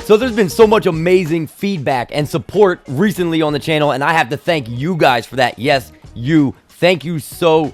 So there's been so much amazing feedback and support recently on the channel, and I have to thank you guys for that. Yes, you. Thank you so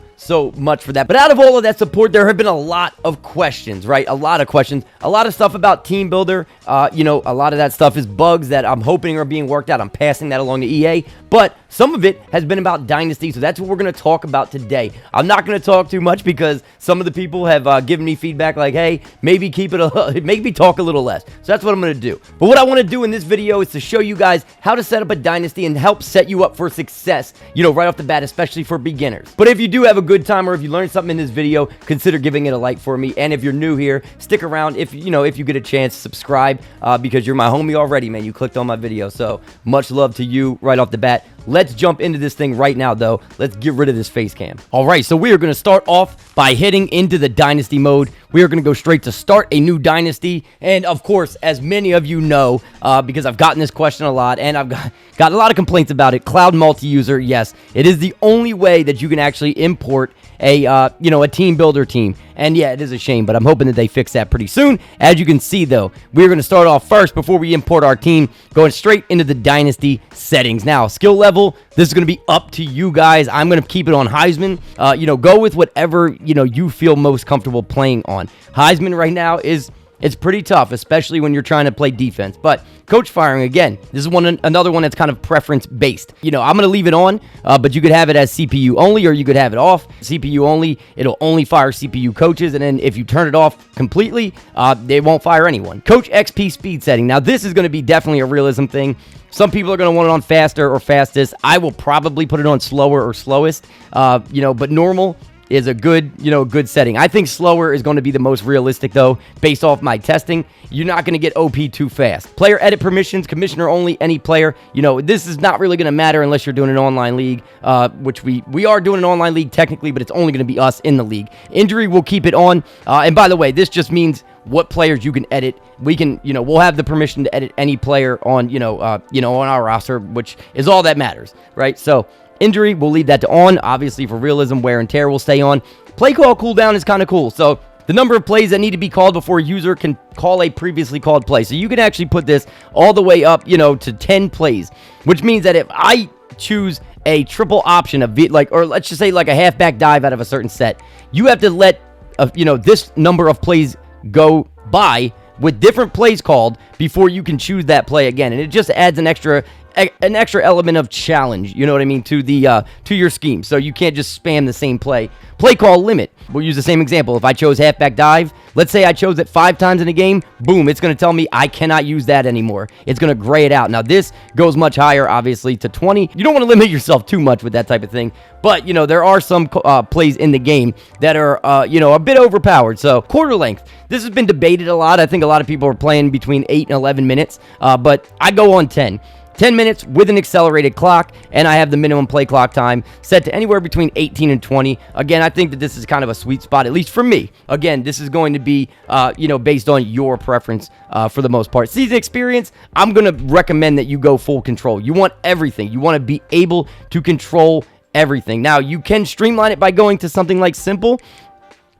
much for that. But out of all of that support, there have been a lot of questions, right? A lot of questions, a lot of stuff about Team Builder. You know, a lot of that stuff is bugs that I'm hoping are being worked out. I'm passing that along to EA, but some of it has been about Dynasty, so that's what we're going to talk about today. I'm not going to talk too much because some of the people have given me feedback like, hey, maybe keep it, maybe talk a little less. So that's what I'm going to do. But what I want to do in this video is to show you guys how to set up a Dynasty and help set you up for success, you know, right off the bat, especially for beginners. But if you do have a good time or if you learned something in this video, consider giving it a like for me. And if you're new here, stick around. If you get a chance, subscribe because you're my homie already, man. You clicked on my video, so much love to you right off the bat. Let's jump into this thing right now, though. Let's get rid of this face cam. All right, so we are going to start off by heading into the Dynasty mode. We are going to go straight to start a new Dynasty. And, of course, as many of you know, because I've gotten this question a lot, and I've got a lot of complaints about it, Cloud Multi-User, yes, it is the only way that you can actually import a Team Builder team. And, yeah, it is a shame, but I'm hoping that they fix that pretty soon. As you can see, though, we're going to start off first before we import our team, going straight into the Dynasty settings. Now, skill level, this is going to be up to you guys. I'm going to keep it on Heisman. Go with whatever, you feel most comfortable playing on. Heisman right now it's pretty tough, especially when you're trying to play defense. But coach firing, again, this is another one that's kind of preference-based. I'm going to leave it on, but you could have it as CPU only, or you could have it off. CPU only, it'll only fire CPU coaches, and then if you turn it off completely, they won't fire anyone. Coach XP speed setting. Now, this is going to be definitely a realism thing. Some people are going to want it on faster or fastest. I will probably put it on slower or slowest, but normal is a good setting. I think slower is going to be the most realistic, though, based off my testing. You're not going to get OP too fast. Player edit permissions, commissioner only, any player. This is not really going to matter unless you're doing an online league, which we are doing an online league technically, but it's only going to be us in the league. Injury, we'll keep it on. And by the way, this just means what players you can edit. We can, we'll have the permission to edit any player on, on our roster, which is all that matters, right? So injury, we'll leave that to on. Obviously, for realism, wear and tear will stay on. Play call cooldown is kind of cool. So the number of plays that need to be called before a user can call a previously called play. So you can actually put this all the way up, to 10 plays, which means that if I choose a triple option of or let's just say like a halfback dive out of a certain set, you have to let this number of plays go by with different plays called before you can choose that play again, and it just adds an extra element of challenge, you know what I mean, to the to your scheme. So you can't just spam the same play call limit. We'll use the same example. If I chose halfback dive, let's say I chose it 5 times in a game, boom, it's going to tell me I cannot use that anymore. It's going to gray it out. Now this goes much higher, obviously, to 20. You don't want to limit yourself too much with that type of thing, but there are some plays in the game that are a bit overpowered. So quarter length, this has been debated a lot. I think a lot of people are playing between 8 and 11 minutes, but I go on 10. 10 minutes with an accelerated clock, and I have the minimum play clock time set to anywhere between 18 and 20. Again, I think that this is kind of a sweet spot, at least for me. Again, this is going to be, based on your preference for the most part. Season experience, I'm going to recommend that you go full control. You want everything. You want to be able to control everything. Now, you can streamline it by going to something like simple,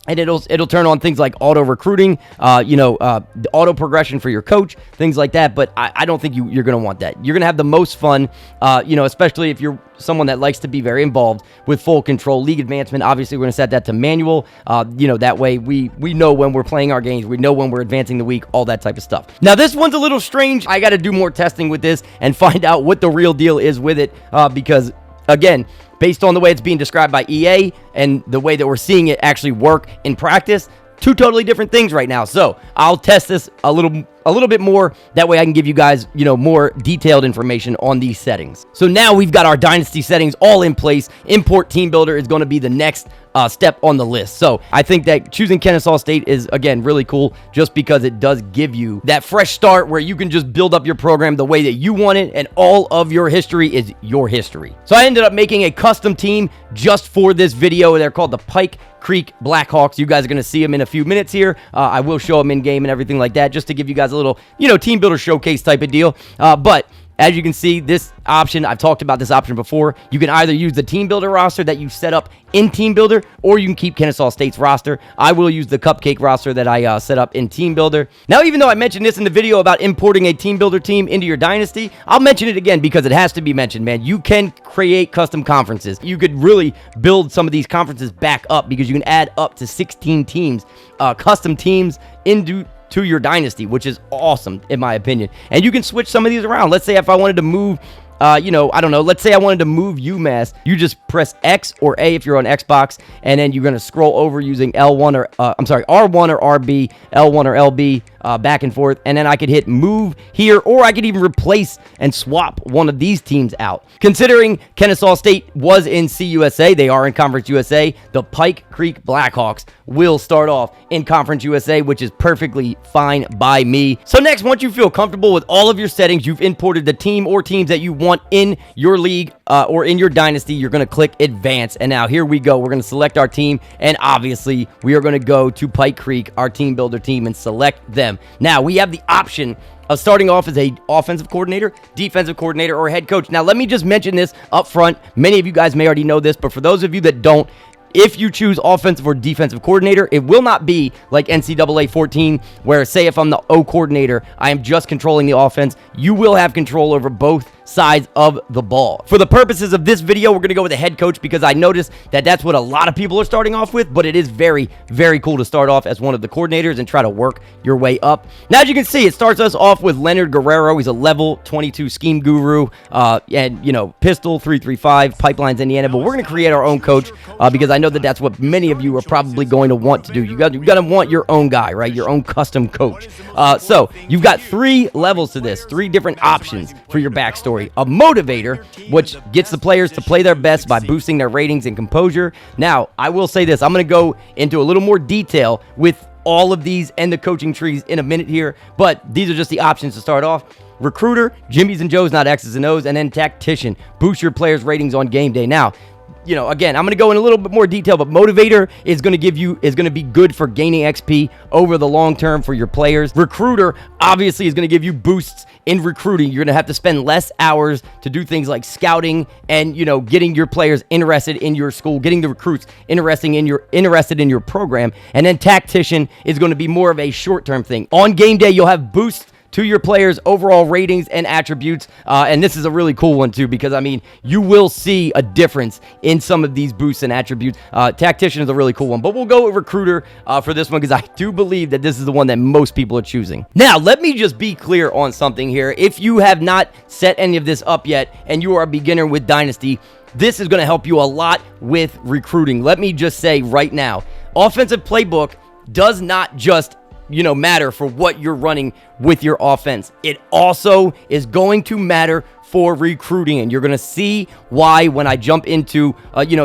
and it'll turn on things like auto recruiting, the auto progression for your coach, things like that. But I don't think you're going to want that. You're going to have the most fun, especially if you're someone that likes to be very involved with full control. League advancement, obviously, we're going to set that to manual. That way we know when we're playing our games. We know when we're advancing the week, all that type of stuff. Now, this one's a little strange. I got to do more testing with this and find out what the real deal is with it because, again, based on the way it's being described by EA and the way that we're seeing it actually work in practice, two totally different things right now. So I'll test this a little bit more. That way I can give you guys, more detailed information on these settings. So now we've got our Dynasty settings all in place. Import Team Builder is going to be the next step on the list. So I think that choosing Kennesaw State is, again, really cool just because it does give you that fresh start where you can just build up your program the way that you want it, and all of your history is your history. So I ended up making a custom team just for this video. They're called the Pike Creek Blackhawks. You guys are going to see them in a few minutes here. I will show them in game and everything like that just to give you guys a little, team builder showcase type of deal. But As you can see, this option, I've talked about this option before. You can either use the team builder roster that you set up in Team Builder, or you can keep Kennesaw State's roster. I will use the Cupcake roster that I set up in Team Builder. Now, even though I mentioned this in the video about importing a Team Builder team into your Dynasty, I'll mention it again because it has to be mentioned, man. You can create custom conferences. You could really build some of these conferences back up because you can add up to 16 teams, custom teams into your Dynasty, which is awesome in my opinion. And you can switch some of these around. Let's say if I wanted to move I don't know, let's say I wanted to move UMass. You just press X or A if you're on Xbox, and then you're going to scroll over using R1 or RB, L1 or LB, back and forth, and then I could hit move here, or I could even replace and swap one of these teams out. Considering Kennesaw State was in CUSA, they are in Conference USA, the Pike Creek Blackhawks will start off in Conference USA, which is perfectly fine by me. So next, once you feel comfortable with all of your settings, you've imported the team or teams that you want in your league or in your Dynasty, you're going to click Advance. And now here we go. We're going to select our team, and obviously we are going to go to Pike Creek, our team builder team, and select them. Now we have the option of starting off as a offensive coordinator, defensive coordinator, or head coach. Now let me just mention this up front. Many of you guys may already know this, but for those of you that don't, if you choose offensive or defensive coordinator, it will not be like NCAA 14, where say if I'm the O coordinator, I am just controlling the offense. You will have control over both sides of the ball. For the purposes of this video, we're going to go with a head coach because I noticed that that's what a lot of people are starting off with, but it is very, very cool to start off as one of the coordinators and try to work your way up. Now, as you can see, it starts us off with Leonard Guerrero. He's a level 22 scheme guru, and, Pistol 335, Pipelines, Indiana, but we're going to create our own coach because I know that that's what many of you are probably going to want to do. You got to want your own guy, right? Your own custom coach. So you've got 3 levels to this, 3 different options for your backstory. A motivator, which gets the players to play their best by boosting their ratings and composure. Now, I will say this. I'm going to go into a little more detail with all of these and the coaching trees in a minute here, but these are just the options to start off. Recruiter, Jimmy's and Joe's, not X's and O's, and then tactician, boost your players' ratings on game day. Now, again, I'm going to go in a little bit more detail, but motivator is going to be good for gaining XP over the long term for your players. Recruiter obviously is going to give you boosts in recruiting. You're going to have to spend less hours to do things like scouting and, getting your players interested in your school, getting the recruits interested in your program. And then tactician is going to be more of a short-term thing. On game day, you'll have boosts to your players' overall ratings and attributes. And this is a really cool one too, because you will see a difference in some of these boosts and attributes. Tactician is a really cool one, but we'll go with recruiter for this one because I do believe that this is the one that most people are choosing. Now, let me just be clear on something here. If you have not set any of this up yet and you are a beginner with Dynasty, this is going to help you a lot with recruiting. Let me just say right now, offensive playbook does not just matter for what you're running with your offense. It also is going to matter for recruiting, and you're going to see why when I jump into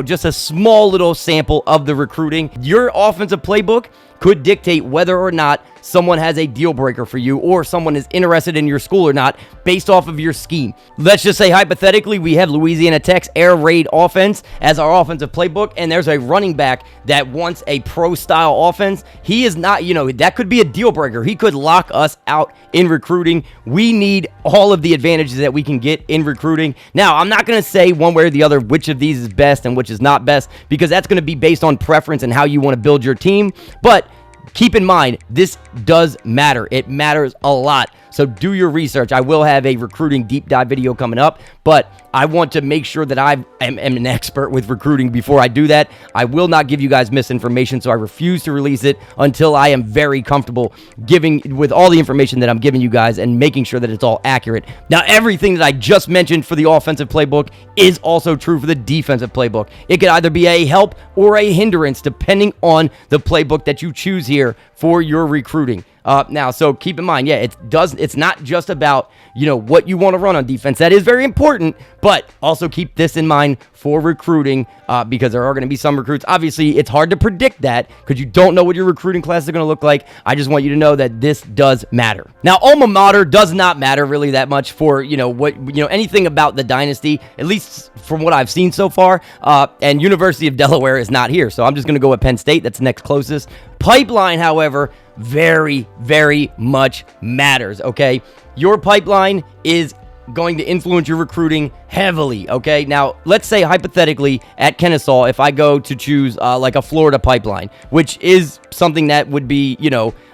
just a small little sample of the recruiting. Your offensive playbook could dictate whether or not someone has a deal breaker for you or someone is interested in your school or not based off of your scheme. Let's just say hypothetically we have Louisiana Tech's air raid offense as our offensive playbook, and there's a running back that wants a pro style offense. He is not, that could be a deal breaker. He could lock us out in recruiting. We need all of the advantages that we can get in recruiting. Now, I'm not going to say one way or the other which of these is best and which is not best, because that's going to be based on preference and how you want to build your team. But keep in mind, this does matter. It matters a lot. So do your research. I will have a recruiting deep dive video coming up, but I want to make sure that I am an expert with recruiting before I do that. I will not give you guys misinformation, so I refuse to release it until I am very comfortable giving with all the information that I'm giving you guys and making sure that it's all accurate. Now, everything that I just mentioned for the offensive playbook is also true for the defensive playbook. It could either be a help or a hindrance depending on the playbook that you choose here for your recruiting. Now, so keep in mind, it's not just about, what you want to run on defense. That is very important, but also keep this in mind for recruiting because there are going to be some recruits. Obviously, it's hard to predict that because you don't know what your recruiting class is going to look like. I just want you to know that this does matter. Now, alma mater does not matter really that much for, anything about the Dynasty, at least from what I've seen so far. And University of Delaware is not here, so I'm just going to go with Penn State. That's next closest. Pipeline, however, very, very much matters, okay? Your pipeline is going to influence your recruiting heavily, okay? Now, let's say hypothetically at Kennesaw, if I go to choose like a Florida pipeline, which is something that would be,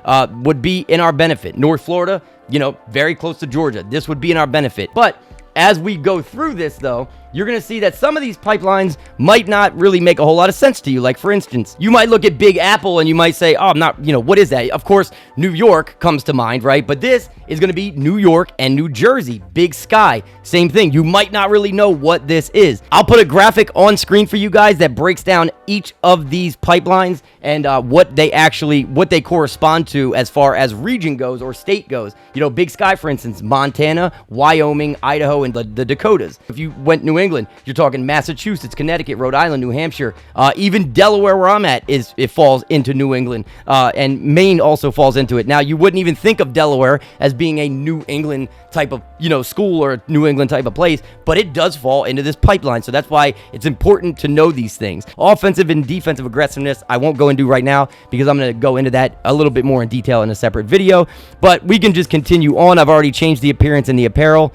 would be in our benefit. North Florida, very close to Georgia. This would be in our benefit. But as we go through this, though, you're going to see that some of these pipelines might not really make a whole lot of sense to you. Like, for instance, you might look at Big Apple and you might say, oh, I'm not, what is that? Of course, New York comes to mind, right? But this is going to be New York and New Jersey. Big Sky, same thing. You might not really know what this is. I'll put a graphic on screen for you guys that breaks down each of these pipelines and what they correspond to as far as region goes or state goes. Big Sky, for instance, Montana, Wyoming, Idaho, and the Dakotas. If you went New England, you're talking Massachusetts, Connecticut, Rhode Island, New Hampshire, even Delaware, where I'm at, it falls into New England, and Maine also falls into it. Now, you wouldn't even think of Delaware as being a New England type of school or a New England type of place, but it does fall into this pipeline. So that's why it's important to know these things. Offensive and defensive aggressiveness, I won't go into right now because I'm going to go into that a little bit more in detail in a separate video, but we can just continue on. I've already changed the appearance and the apparel,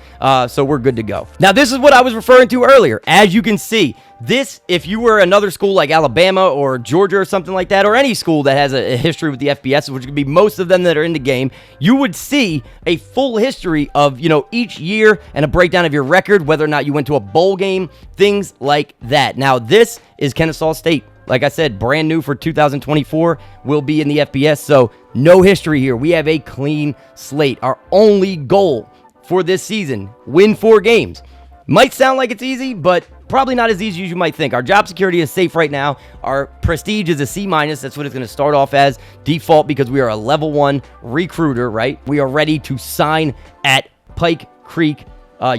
so we're good to go. Now, this is what I was referring to earlier. As you can see, this, if you were another school like Alabama or Georgia or something like that, or any school that has a history with the FBS, which could be most of them that are in the game, you would see a full history of, each year and a breakdown of your record, whether or not you went to a bowl game, things like that. Now, this is Kennesaw State. Like I said, brand new for 2024, will be in the FBS, so no history here. We have a clean slate. Our only goal for this season, win 4 games. Might sound like it's easy, but probably not as easy as you might think. Our job security is safe right now. Our prestige is a C-. That's what it's going to start off as default because we are a level 1 recruiter, right? We are ready to sign at Pike Creek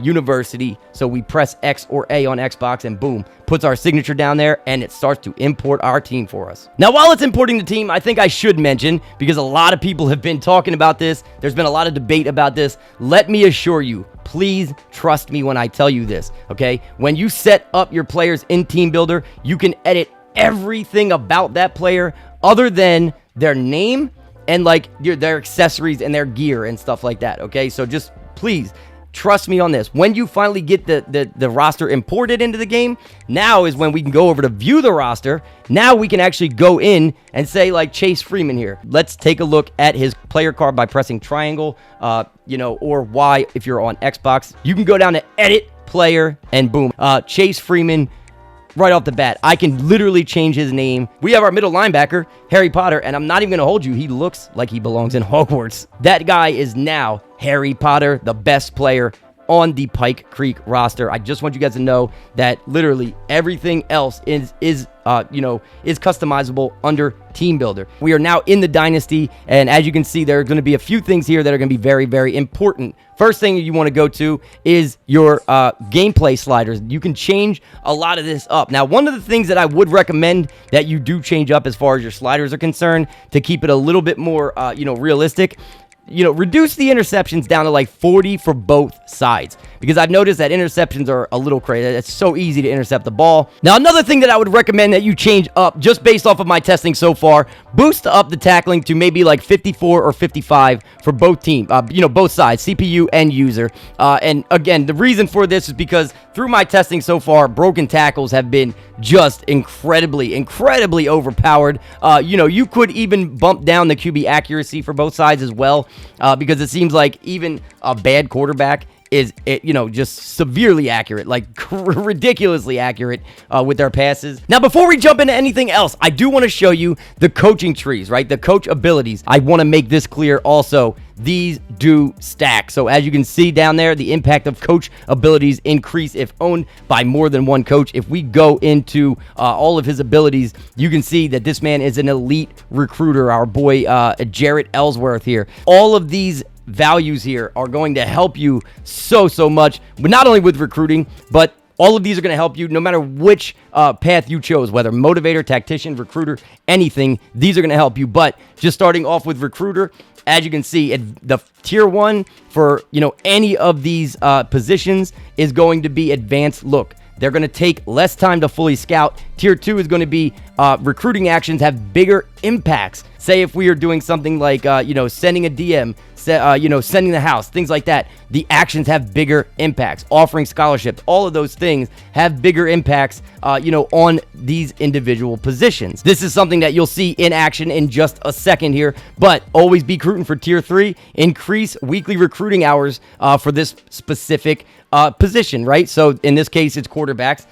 University. So we press X or A on Xbox and boom, puts our signature down there and it starts to import our team for us. Now, while it's importing the team, I think I should mention, because a lot of people have been talking about this, there's been a lot of debate about this. Let me assure you, please trust me when I tell you this, okay? When you set up your players in Team Builder, you can edit everything about that player other than their name and like their accessories and their gear and stuff like that, okay? So just please trust me on this. When you finally get the roster imported into the game, now is when we can go over to view the roster. Now we can actually go in and say like Chase Freeman here. Let's take a look at his player card by pressing triangle, or Y if you're on Xbox. You can go down to edit player and boom, Chase Freeman. Right off the bat, I can literally change his name. We have our middle linebacker, Harry Potter, and I'm not even going to hold you. He looks like he belongs in Hogwarts. That guy is now Harry Potter, the best player on the Pike Creek roster. I just want you guys to know that literally everything else is customizable under Team Builder. We are now in the Dynasty, and as you can see, there are going to be a few things here that are going to be very, very important. First thing you want to go to is your gameplay sliders. You can change a lot of this up. Now, one of the things that I would recommend that you do change up as far as your sliders are concerned to keep it a little bit more, realistic, reduce the interceptions down to like 40 for both sides, because I've noticed that interceptions are a little crazy. It's so easy to intercept the ball. Now, another thing that I would recommend that you change up, just based off of my testing so far, boost up the tackling to maybe like 54 or 55 for both teams, both sides, CPU and user. And again, the reason for this is because through my testing so far, broken tackles have been just incredibly overpowered. You could even bump down the QB accuracy for both sides as well, because it seems like even a bad quarterback is, just severely accurate, like ridiculously accurate with their passes. Now, before we jump into anything else, I do want to show you the coaching trees, right? The coach abilities. I want to make this clear also. These do stack. So as you can see down there, the impact of coach abilities increase if owned by more than one coach. If we go into all of his abilities, you can see that this man is an elite recruiter. Our boy Jarrett Ellsworth here. All of these values here are going to help you so much, but not only with recruiting, but all of these are going to help you no matter which path you chose, whether motivator, tactician, recruiter, anything. These are going to help you. But just starting off with recruiter, as you can see, the tier 1 for any of these positions is going to be advanced look. They're going to take less time to fully scout. Tier 2 is going to be recruiting actions have bigger impacts. Say if we are doing something like, sending a DM, sending the house, things like that. The actions have bigger impacts. Offering scholarships, all of those things have bigger impacts, on these individual positions. This is something that you'll see in action in just a second here, but always be recruiting for tier 3. Increase weekly recruiting hours for this specific position, right? So in this case, it's quarterbacks.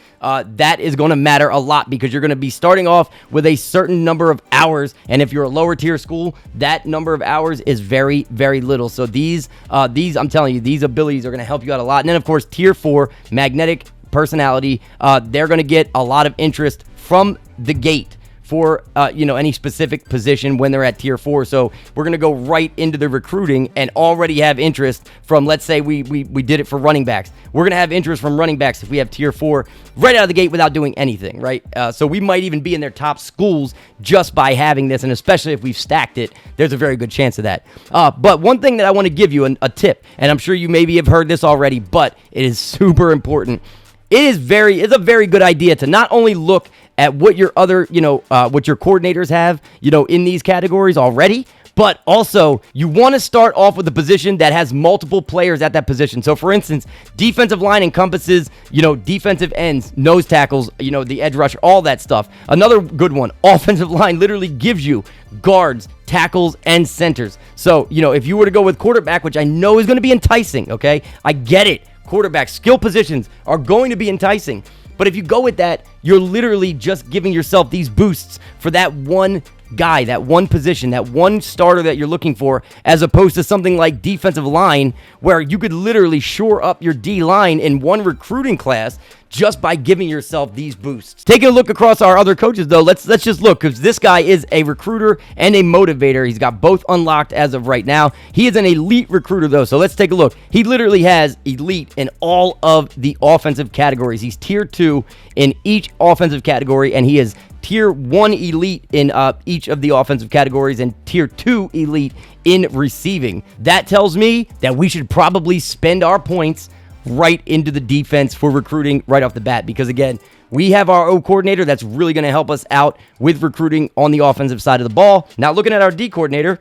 That is going to matter a lot because you're going to be starting off with a certain number of hours, and if you're a lower tier school, that number of hours is very, very little. So these, I'm telling you, these abilities are going to help you out a lot. And then, of course, tier 4, magnetic personality, they're going to get a lot of interest from the gate for any specific position when they're at tier 4. So we're going to go right into the recruiting and already have interest from, let's say we did it for running backs. We're going to have interest from running backs if we have tier 4 right out of the gate without doing anything, right? So we might even be in their top schools just by having this, and especially if we've stacked it, there's a very good chance of that. But one thing that I want to give you, a tip, and I'm sure you maybe have heard this already, but it is super important. It's a very good idea to not only look at what your other, what your coordinators have, in these categories already, but also you want to start off with a position that has multiple players at that position. So for instance, defensive line encompasses, defensive ends, nose tackles, the edge rusher, all that stuff. Another good one, offensive line literally gives you guards, tackles, and centers. So, if you were to go with quarterback, which I know is going to be enticing, okay? I get it. Quarterback skill positions are going to be enticing. But if you go with that, you're literally just giving yourself these boosts for that one guy, that one position, that one starter that you're looking for, as opposed to something like defensive line, where you could literally shore up your D line in one recruiting class just by giving yourself these boosts. Taking a look across our other coaches, though, let's just look, because this guy is a recruiter and a motivator. He's got both unlocked as of right now. He is an elite recruiter, though, so let's take a look. He literally has elite in all of the offensive categories. He's tier 2 in each offensive category, and he is tier 1 elite in each of the offensive categories and tier 2 elite in receiving. That tells me that we should probably spend our points right into the defense for recruiting right off the bat, because again, we have our O coordinator that's really going to help us out with recruiting on the offensive side of the ball. Now looking at our D coordinator,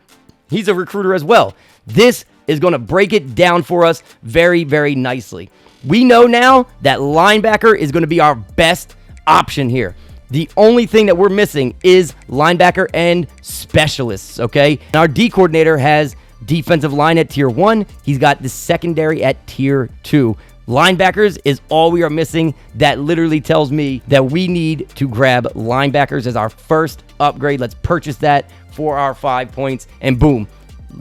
he's a recruiter as well. This is going to break it down for us very, very nicely. We know now that linebacker is going to be our best option here. The only thing that we're missing is linebacker and specialists, okay? And our D coordinator has defensive line at tier 1. He's got the secondary at tier 2. Linebackers is all we are missing. That literally tells me that we need to grab linebackers as our first upgrade. Let's purchase that for our 5 points, and boom.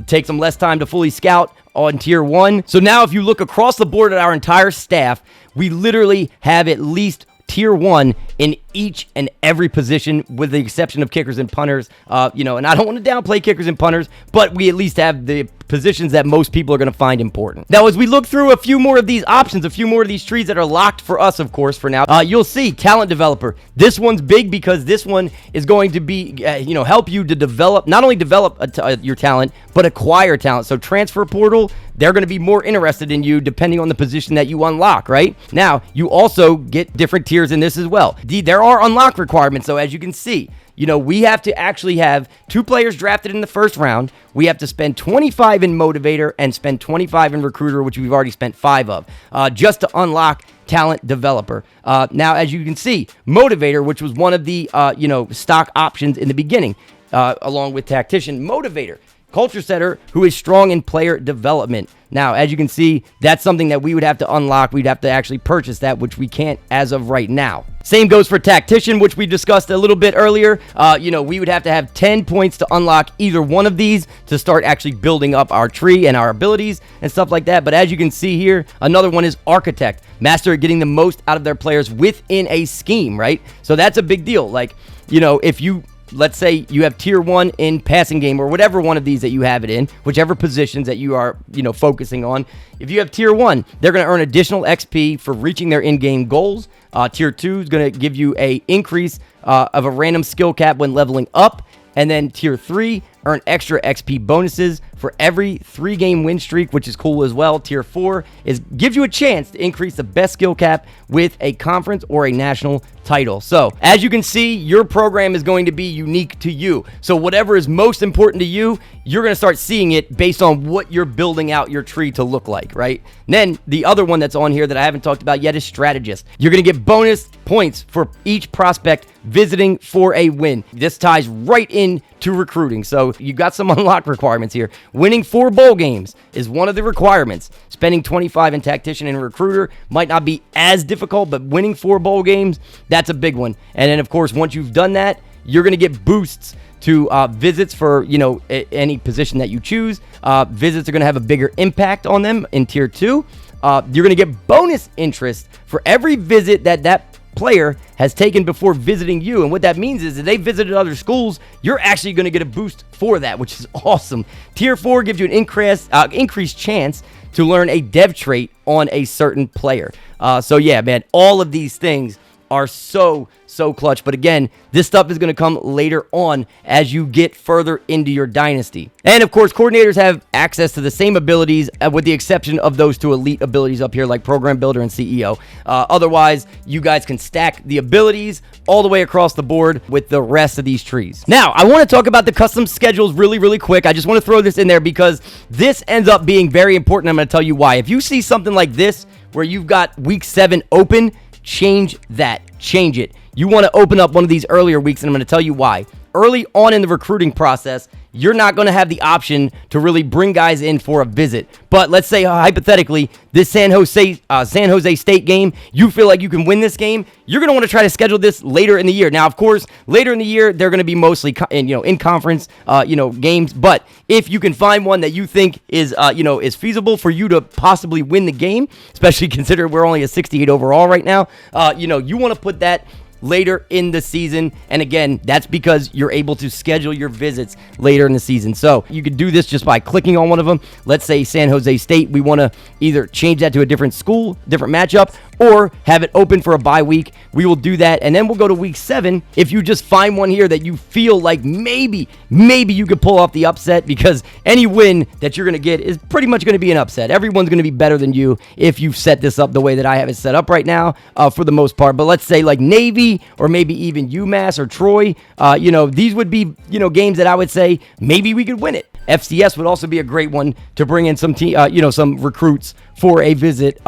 Take some less time to fully scout on tier 1. So now if you look across the board at our entire staff, we literally have at least tier 1 in each and every position, with the exception of kickers and punters. And I don't want to downplay kickers and punters, but we at least have the positions that most people are going to find important. Now, as we look through a few more of these options, a few more of these trees that are locked for us, of course, for now, you'll see talent developer. This one's big because this one is going to be, help you to develop, not only develop your talent, but acquire talent. So transfer portal, they're going to be more interested in you depending on the position that you unlock, right? Now, you also get different tiers in this as well. There are unlock requirements, so as you can see, we have to actually have 2 players drafted in the first round. We have to spend 25 in motivator and spend 25 in recruiter, which we've already spent 5 of, just to unlock talent developer. Now, as you can see, motivator, which was one of the, stock options in the beginning, along with tactician, motivator, culture setter, who is strong in player development. Now, as you can see, that's something that we would have to unlock. We'd have to actually purchase that, which we can't as of right now. Same goes for tactician, which we discussed a little bit earlier. We would have to have 10 points to unlock either one of these to start actually building up our tree and our abilities and stuff like that. But as you can see here, another one is architect. Master at getting the most out of their players within a scheme, right? So that's a big deal. Like, if you... Let's say you have tier 1 in passing game, or whatever one of these that you have it in, whichever positions that you are, focusing on. If you have tier 1, they're going to earn additional XP for reaching their in-game goals. Tier 2 is going to give you a increase of a random skill cap when leveling up. And then tier 3 earn extra XP bonuses for every 3-game win streak, which is cool as well. Tier 4 gives you a chance to increase the best skill cap with a conference or a national title. So as you can see, your program is going to be unique to you. So whatever is most important to you, you're going to start seeing it based on what you're building out your tree to look like, right? And then the other one that's on here that I haven't talked about yet is strategist. You're going to get bonus points for each prospect visiting for a win. This ties right in to recruiting. So you got some unlock requirements here. Winning 4 bowl games is one of the requirements. Spending 25 in tactician and recruiter might not be as difficult, but winning 4 bowl games, that's a big one. And then of course, once you've done that, you're going to get boosts to visits for, you know, any position that you choose. Visits are going to have a bigger impact on them in tier 2. You're going to get bonus interest for every visit that player has taken before visiting you. And what that means is that they visited other schools, you're actually going to get a boost for that, which is awesome. Tier 4 gives you an increased chance to learn a dev trait on a certain player. So yeah, man, all of these things are so clutch. But again, this stuff is going to come later on as you get further into your dynasty. And of course, coordinators have access to the same abilities with the exception of those 2 elite abilities up here like program builder and CEO. Otherwise, you guys can stack the abilities all the way across the board with the rest of these trees. Now, I want to talk about the custom schedules really quick. I just want to throw this in there because this ends up being very important. I'm going to tell you why. If you see something like this where you've got week 7 open, change that. Change it. You want to open up one of these earlier weeks, and I'm going to tell you why. Early on in the recruiting process, you're not going to have the option to really bring guys in for a visit. But let's say, hypothetically, this San Jose State game, you feel like you can win this game, you're going to want to try to schedule this later in the year. Now, of course, later in the year, they're going to be mostly in conference games. But if you can find one that you think is feasible for you to possibly win the game, especially considering we're only a 68 overall right now, you want to put that later in the season. And again, that's because you're able to schedule your visits later in the season. So you could do this just by clicking on one of them. Let's say San Jose State. We want to either change that to a different school, different matchup, or have it open for a bye week. We will do that. And then we'll go to week 7. If you just find one here that you feel like maybe you could pull off the upset, because any win that you're going to get is pretty much going to be an upset. Everyone's going to be better than you if you've set this up the way that I have it set up right now, for the most part. But let's say like Navy or maybe even UMass or Troy, these would be, games that I would say maybe we could win it. FCS would also be a great one to bring in some some recruits for a visit,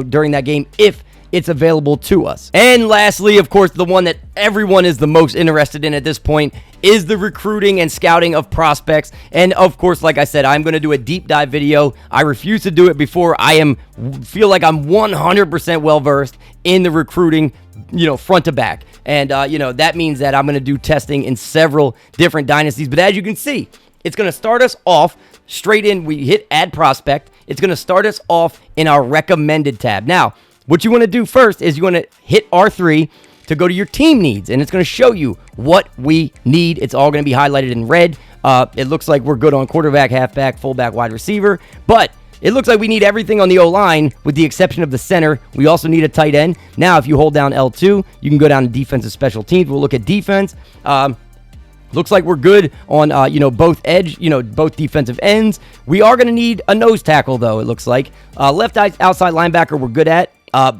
during that game if it's available to us. And lastly, of course, the one that everyone is the most interested in at this point is the recruiting and scouting of prospects. And of course, like I said, I'm going to do a deep dive video. I refuse to do it before I feel like I'm 100% well versed in the recruiting, front to back. And, that means that I'm going to do testing in several different dynasties. But as you can see, it's going to start us off straight in. We hit add prospect. It's going to start us off in our recommended tab. Now, what you want to do first is you want to hit R3 to go to your team needs, and it's going to show you what we need. It's all going to be highlighted in red. It looks like we're good on quarterback, halfback, fullback, wide receiver, but it looks like we need everything on the O-line with the exception of the center. We also need a tight end. Now, if you hold down L2, you can go down to defensive special teams. We'll look at defense. Looks like we're good on, both edge, both defensive ends. We are going to need a nose tackle, though, it looks like. Left outside linebacker, we're good at.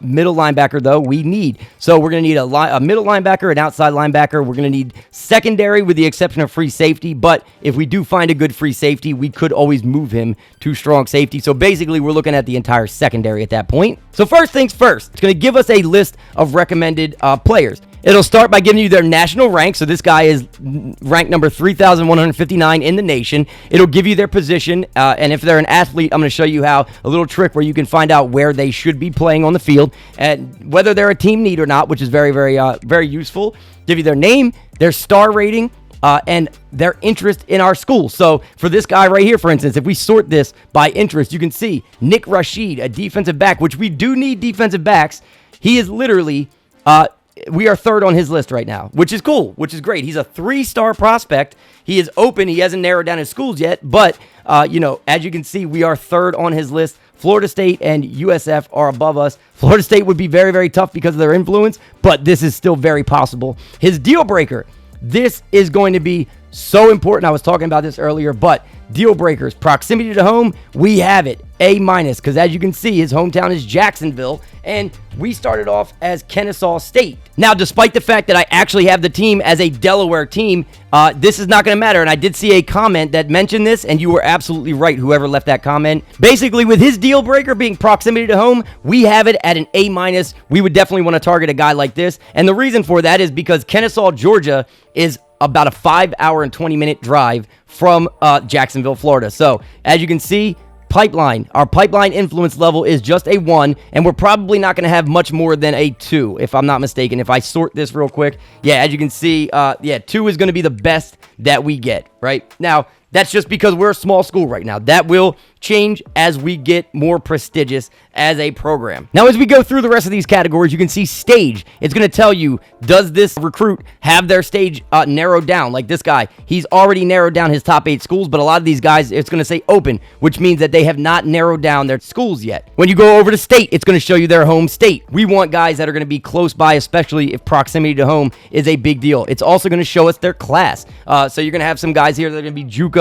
Middle linebacker, though, we need. So we're going to need a middle linebacker, an outside linebacker. We're going to need secondary with the exception of free safety. But if we do find a good free safety, we could always move him to strong safety. So basically, we're looking at the entire secondary at that point. So first things first, it's going to give us a list of recommended players. It'll start by giving you their national rank. So this guy is ranked number 3,159 in the nation. It'll give you their position. And if they're an athlete, I'm going to show you how a little trick where you can find out where they should be playing on the field and whether they're a team need or not, which is very, very useful. Give you their name, their star rating, and their interest in our school. So for this guy right here, for instance, if we sort this by interest, you can see Nick Rashid, a defensive back, which we do need defensive backs. He is literally... we are third on his list right now, which is cool, which is great. He's a 3-star prospect. He is open. He hasn't narrowed down his schools yet, but, as you can see, we are third on his list. Florida State and USF are above us. Florida State would be very, very tough because of their influence, but this is still very possible. His deal breaker, this is going to be so important. I was talking about this earlier, but deal breakers, proximity to home, we have it, A-, because as you can see, his hometown is Jacksonville, and we started off as Kennesaw State. Now, despite the fact that I actually have the team as a Delaware team, this is not going to matter, and I did see a comment that mentioned this, and you were absolutely right, whoever left that comment. Basically, with his deal breaker being proximity to home, we have it at an A-. We would definitely want to target a guy like this, and the reason for that is because Kennesaw, Georgia is about a 5-hour and 20-minute drive from Jacksonville, Florida. So, as you can see, our pipeline influence level is just a 1, and we're probably not going to have much more than a 2, if I'm not mistaken. If I sort this real quick, yeah, as you can see, 2 is going to be the best that we get, right? Now, that's just because we're a small school right now. That will change as we get more prestigious as a program. Now, as we go through the rest of these categories, you can see stage. It's going to tell you, does this recruit have their stage narrowed down? Like this guy, he's already narrowed down his top 8 schools, but a lot of these guys, it's going to say open, which means that they have not narrowed down their schools yet. When you go over to state, it's going to show you their home state. We want guys that are going to be close by, especially if proximity to home is a big deal. It's also going to show us their class. So you're going to have some guys here that are going to be JUCO,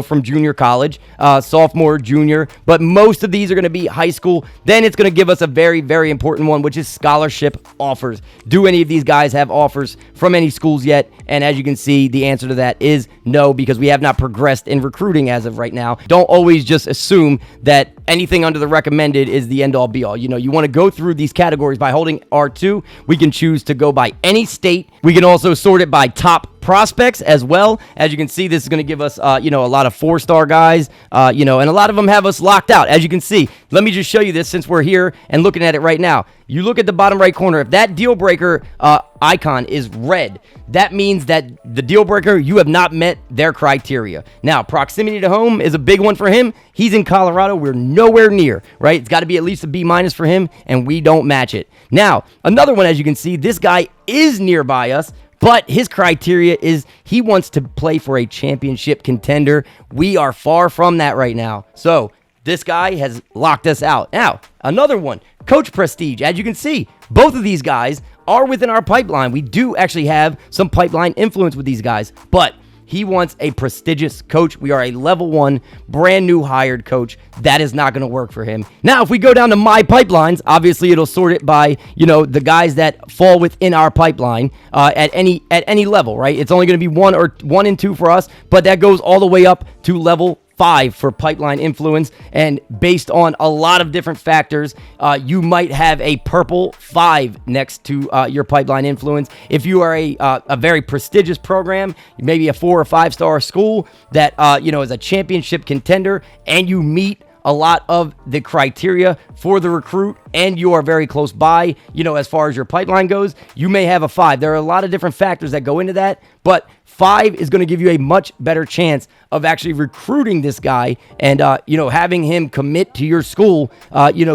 from junior college, sophomore, junior, but most of these are going to be high school. Then it's going to give us a very, very important one, which is scholarship offers. Do any of these guys have offers from any schools yet? And as you can see, the answer to that is no, because we have not progressed in recruiting as of right now. Don't always just assume that anything under the recommended is the end-all be-all. You want to go through these categories. By holding R2, we can choose to go by any state. We can also sort it by top prospects as well. As you can see, this is going to give us, a lot of 4-star guys, and a lot of them have us locked out. As you can see, let me just show you this since we're here and looking at it right now. You look at the bottom right corner. If that deal breaker icon is red, that means that the deal breaker, you have not met their criteria. Now, proximity to home is a big one for him. He's in Colorado. We're nowhere near, right? It's got to be at least a B- for him, and we don't match it. Now, another one, as you can see, this guy is nearby us, but his criteria is he wants to play for a championship contender. We are far from that right now. So this guy has locked us out. Now, another one, coach prestige. As you can see, both of these guys are within our pipeline. We do actually have some pipeline influence with these guys, but he wants a prestigious coach. We are a level 1, brand new hired coach. That is not going to work for him. Now, if we go down to my pipelines, obviously it'll sort it by, the guys that fall within our pipeline at any level, right? It's only going to be 1 and 2 for us, but that goes all the way up to level 5 for pipeline influence, and based on a lot of different factors, you might have a purple 5 next to your pipeline influence. If you are a very prestigious program, maybe a 4 or 5-star school that is a championship contender, and you meet a lot of the criteria for the recruit, and you are very close by, as far as your pipeline goes, you may have a 5. There are a lot of different factors that go into that, but 5 is going to give you a much better chance of actually recruiting this guy and, having him commit to your school,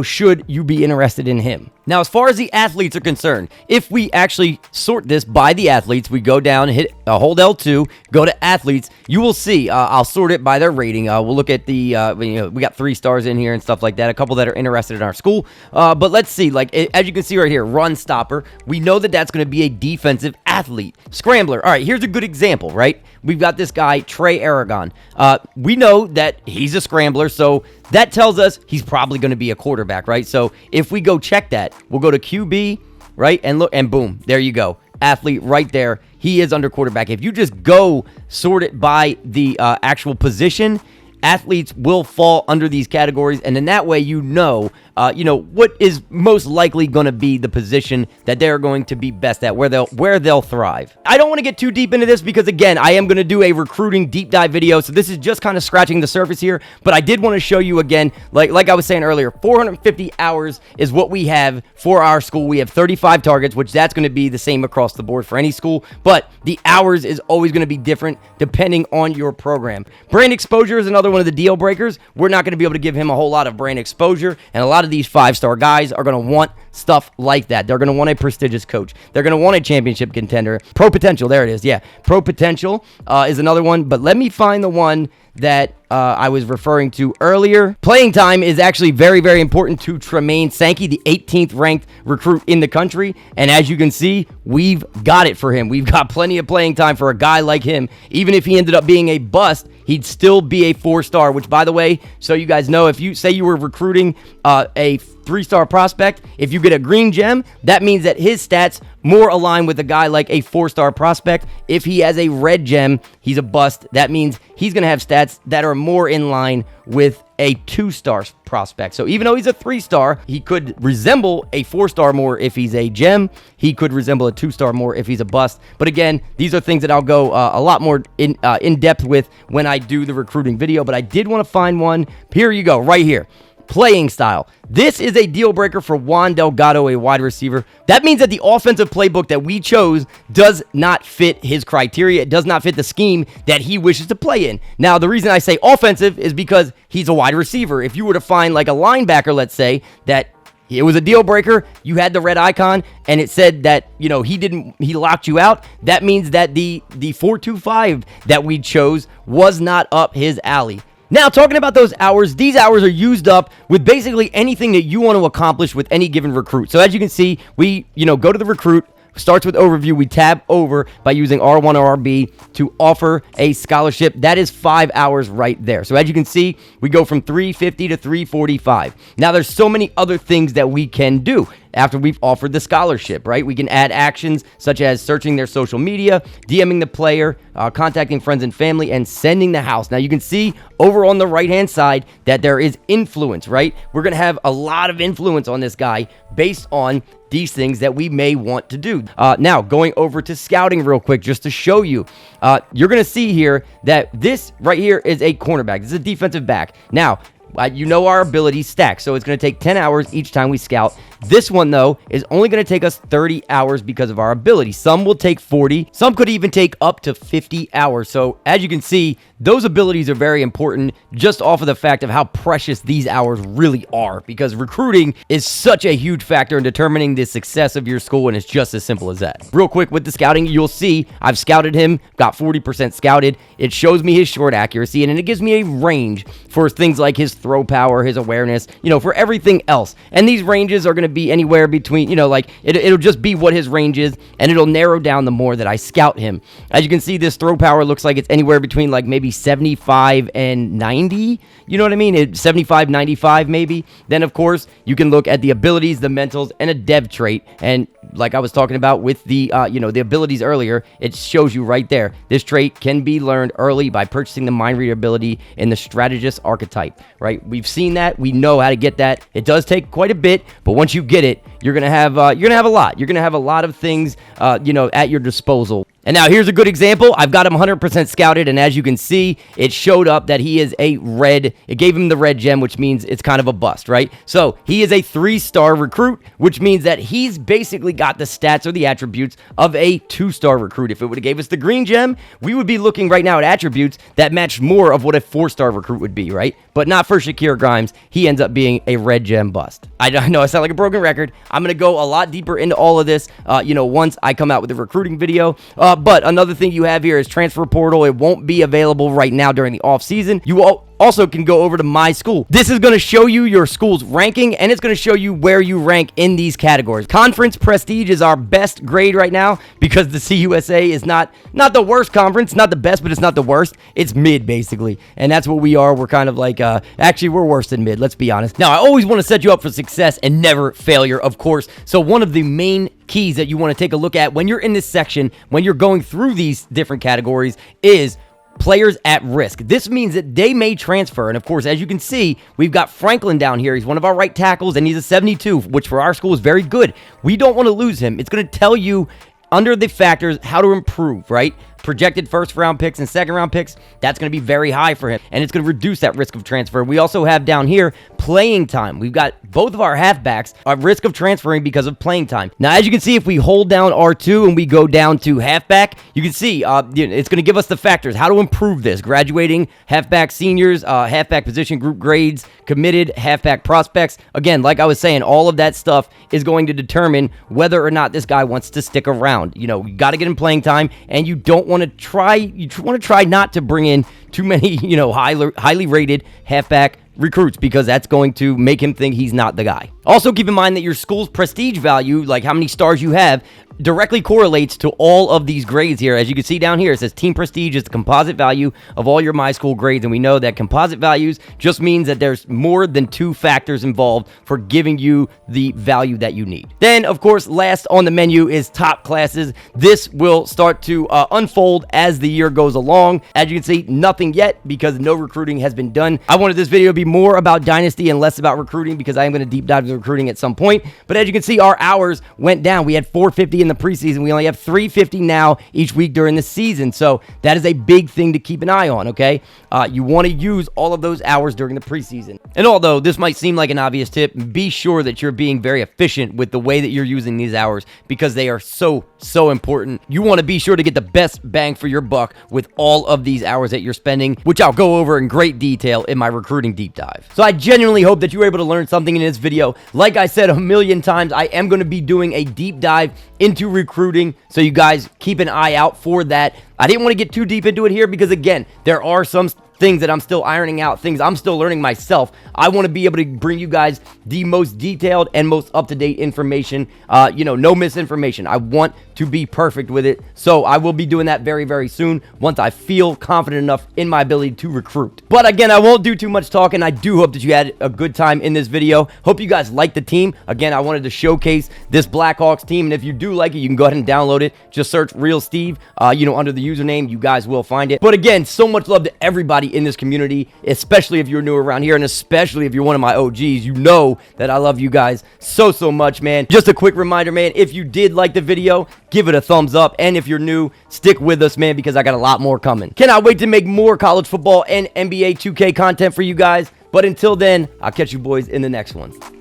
should you be interested in him. Now, as far as the athletes are concerned, if we actually sort this by the athletes, we go down, hit hold L2, go to athletes, you will see, I'll sort it by their rating. We'll look at the, we got 3 stars in here and stuff like that, a couple that are interested in our school. But let's see, as you can see right here, run stopper, we know that that's going to be a defensive athlete. Scrambler, all right, here's a good example, right? We've got this guy, Trey Aragon. We know that he's a scrambler, so that tells us he's probably going to be a quarterback, right? So if we go check that, we'll go to QB, right? And look, and boom, there you go. Athlete right there. He is under quarterback. If you just go sort it by the actual position, athletes will fall under these categories, and in that way, what is most likely going to be the position that they're going to be best at, where they'll thrive. I don't want to get too deep into this because, again, I am going to do a recruiting deep dive video, so this is just kind of scratching the surface here, but I did want to show you again, like I was saying earlier, 450 hours is what we have for our school. We have 35 targets, which that's going to be the same across the board for any school, but the hours is always going to be different depending on your program. Brand exposure is another one of the deal breakers. We're not going to be able to give him a whole lot of brand exposure, and a lot of these 5-star guys are going to want stuff like that. They're going to want a prestigious coach. They're going to want a championship contender. Pro potential, there it is. Yeah, pro potential is another one, but let me find the one that I was referring to earlier. Playing time is actually very, very important to Tremaine Sankey, the 18th ranked recruit in the country. And as you can see, we've got it for him. We've got plenty of playing time for a guy like him. Even if he ended up being a bust, he'd still be a 4-star, which, by the way, so you guys know, if you say you were recruiting a 3-star prospect, if you get a green gem, that means that his stats more align with a guy like a 4-star prospect. If he has a red gem, he's a bust. That means he's going to have stats that are more in line with a 2-star prospect. So even though he's a 3-star, he could resemble a 4-star more if he's a gem. He could resemble a 2-star more if he's a bust. But again, these are things that I'll go a lot more in depth with when I do the recruiting video. But I did want to find one. Here you go, right here. Playing style. This is a deal breaker for Juan Delgado, a wide receiver. That means that the offensive playbook that we chose does not fit his criteria. It does not fit the scheme that he wishes to play in. Now, the reason I say offensive is because he's a wide receiver. If you were to find like a linebacker, let's say, that it was a deal breaker, you had the red icon, and it said that, you know, he locked you out, that means that the 4.25 that we chose was not up his alley. Now, talking about those hours, these hours are used up with basically anything that you want to accomplish with any given recruit. So as you can see, we, go to the recruit, starts with overview, we tab over by using R1 or RB to offer a scholarship. That is 5 hours right there. So as you can see, we go from 350 to 345. Now, there's so many other things that we can do after we've offered the scholarship, right? We can add actions such as searching their social media, DMing the player, contacting friends and family, and sending the house. Now, you can see over on the right-hand side that there is influence, right? We're going to have a lot of influence on this guy based on these things that we may want to do. Now, going over to scouting real quick, just to show you, you're going to see here that this right here is a cornerback. This is a defensive back. Now, our ability stack, so it's going to take 10 hours each time we scout. This one, though, is only going to take us 30 hours because of our ability. Some will take 40. Some could even take up to 50 hours. So, as you can see, those abilities are very important just off of the fact of how precious these hours really are, because recruiting is such a huge factor in determining the success of your school, and it's just as simple as that. Real quick with the scouting, you'll see I've scouted him, got 40% scouted. It shows me his short accuracy, and it gives me a range for things like his throw power, his awareness, for everything else. And these ranges are going to be anywhere between, it'll just be what his range is, and it'll narrow down the more that I scout him. As you can see, this throw power looks like it's anywhere between like maybe 75 and 90. You know what I mean? 75, 95 maybe. Then, of course, you can look at the abilities, the mentals, and a dev trait. And like I was talking about with the, the abilities earlier, it shows you right there. This trait can be learned early by purchasing the mind reader ability in the strategist archetype, right? We've seen that. We know how to get that. It does take quite a bit, but once you get it, you're gonna have a lot. You're gonna have a lot of things, at your disposal. And now here's a good example. I've got him 100% scouted, and as you can see, it showed up that he is a red. It gave him the red gem, which means it's kind of a bust, right? So he is a 3-star recruit, which means that he's basically got the stats or the attributes of a 2-star recruit. If it would have gave us the green gem, we would be looking right now at attributes that match more of what a 4-star recruit would be, right? But not for Shakir Grimes. He ends up being a red gem bust. I know I sound like a broken record. I'm going to go a lot deeper into all of this, once I come out with the recruiting video. But another thing you have here is transfer portal. It won't be available right now during the off season. You also can go over to My School. This is going to show you your school's ranking, and it's going to show you where you rank in these categories. Conference Prestige is our best grade right now because the CUSA is not the worst conference, not the best, but it's not the worst. It's mid, basically, and that's what we are. We're kind of like, actually, we're worse than mid, let's be honest. Now, I always want to set you up for success and never failure, of course, so one of the main keys that you want to take a look at when you're in this section, when you're going through these different categories, is players at risk. This means that they may transfer. And of course, as you can see, we've got Franklin down here. He's one of our right tackles, and he's a 72, which for our school is very good. We don't want to lose him. It's going to tell you under the factors how to improve, right? projected first round picks and second round picks, that's going to be very high for him, and it's going to reduce that risk of transfer. We also have down here playing time. We've got both of our halfbacks at risk of transferring because of playing time. Now, as you can see, if we hold down R2 and we go down to halfback, you can see it's going to give us the factors, how to improve this: graduating halfback seniors, halfback position group grades, committed halfback prospects. Again, like I was saying, all of that stuff is going to determine whether or not this guy wants to stick around. You got to get him playing time, and you want to try not to bring in too many, highly rated halfback recruits, because that's going to make him think he's not the guy. Also, keep in mind that your school's prestige value, like how many stars you have, directly correlates to all of these grades here. As you can see down here, it says team prestige is the composite value of all your My School grades, and we know that composite values just means that there's more than 2 factors involved for giving you the value that you need. Then, of course, last on the menu is top classes. This will start to unfold as the year goes along. As you can see, nothing yet because no recruiting has been done. I wanted this video to be more about Dynasty and less about recruiting because I am going to deep dive into recruiting at some point. But as you can see, our hours went down. We had 450 in the preseason. We only have 350 now each week during the season. So that is a big thing to keep an eye on, okay? You want to use all of those hours during the preseason. And although this might seem like an obvious tip, be sure that you're being very efficient with the way that you're using these hours because they are so important. You want to be sure to get the best bang for your buck with all of these hours that you're spending, which I'll go over in great detail in my recruiting deep dive. So I genuinely hope that you were able to learn something in this video. Like I said a million times, I am going to be doing a deep dive into recruiting, so you guys keep an eye out for that. I didn't want to get too deep into it here because, again, there are some things that I'm still ironing out, things I'm still learning myself. I want to be able to bring you guys the most detailed and most up-to-date information, no misinformation. I want to be perfect with it, so I will be doing that very, very soon once I feel confident enough in my ability to recruit. But again, I won't do too much talking. I do hope that you had a good time in this video. Hope you guys liked the team. Again, I wanted to showcase this Blackhawks team, and if you do like it, you can go ahead and download it. Just search Real Steve, under the username. You guys will find it. But again, so much love to everybody in this community, especially if you're new around here, and especially if you're one of my OGs. You know that I love you guys so much, man. Just a quick reminder, man, if you did like the video, give it a thumbs up, and if you're new, stick with us, man, because I got a lot more coming. Cannot wait to make more college football and NBA 2K content for you guys, but until then, I'll catch you boys in the next one.